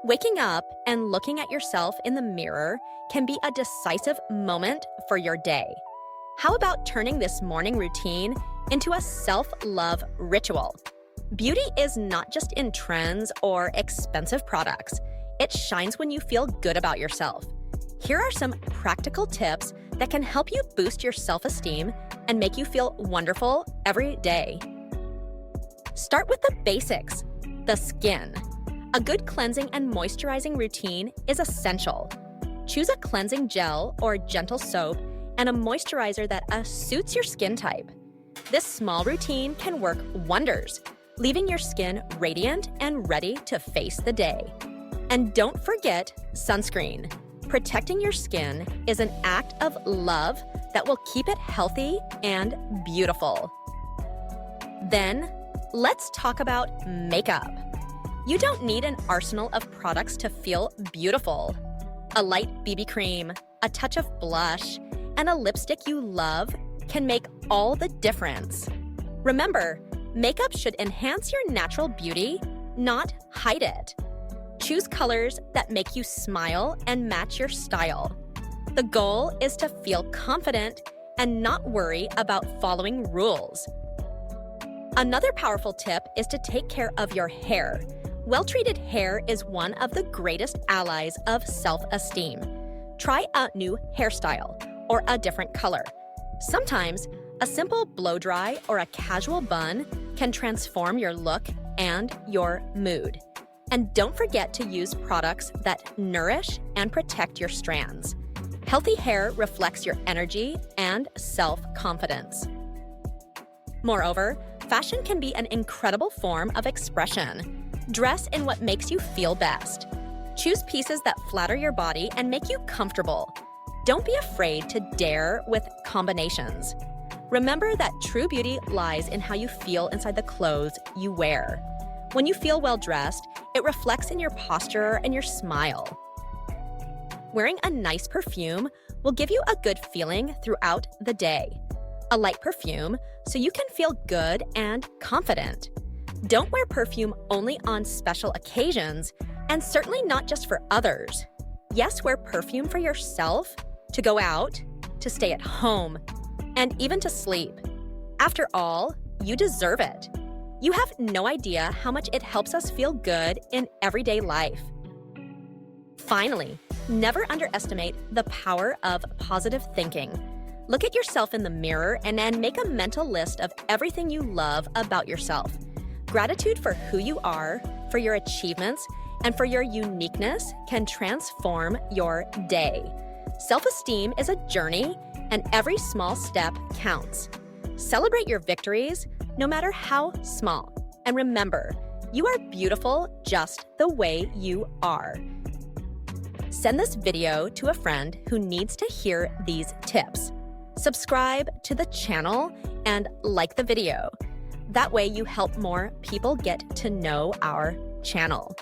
Waking up and looking at yourself in the mirror can be a decisive moment for your day. How about turning this morning routine into a self-love ritual? Beauty is not just in trends or expensive products. It shines when you feel good about yourself. Here are some practical tips that can help you boost your self-esteem and make you feel wonderful every day. Start with the basics, the skin. A good cleansing and moisturizing routine is essential. Choose a cleansing gel or gentle soap and a moisturizer that suits your skin type. This small routine can work wonders, leaving your skin radiant and ready to face the day. And don't forget sunscreen. Protecting your skin is an act of love that will keep it healthy and beautiful. Then, let's talk about makeup. You don't need an arsenal of products to feel beautiful. A light BB cream, a touch of blush, and a lipstick you love can make all the difference. Remember, makeup should enhance your natural beauty, not hide it. Choose colors that make you smile and match your style. The goal is to feel confident and not worry about following rules. Another powerful tip is to take care of your hair. Well-treated hair is one of the greatest allies of self-esteem. Try a new hairstyle or a different color. Sometimes, a simple blow-dry or a casual bun can transform your look and your mood. And don't forget to use products that nourish and protect your strands. Healthy hair reflects your energy and self-confidence. Moreover, fashion can be an incredible form of expression. Dress in what makes you feel best. Choose pieces that flatter your body and make you comfortable. Don't be afraid to dare with combinations. Remember that true beauty lies in how you feel inside the clothes you wear. When you feel well-dressed, it reflects in your posture and your smile. Wearing a nice perfume will give you a good feeling throughout the day. A light perfume so you can feel good and confident. Don't wear perfume only on special occasions, and certainly not just for others. Yes, wear perfume for yourself, to go out, to stay at home, and even to sleep. After all, you deserve it. You have no idea how much it helps us feel good in everyday life. Finally, never underestimate the power of positive thinking. Look at yourself in the mirror and then make a mental list of everything you love about yourself. Gratitude for who you are, for your achievements, and for your uniqueness can transform your day. Self-esteem is a journey, and every small step counts. Celebrate your victories, no matter how small. And remember, you are beautiful just the way you are. Send this video to a friend who needs to hear these tips. Subscribe to the channel and like the video. That way you help more people get to know our channel.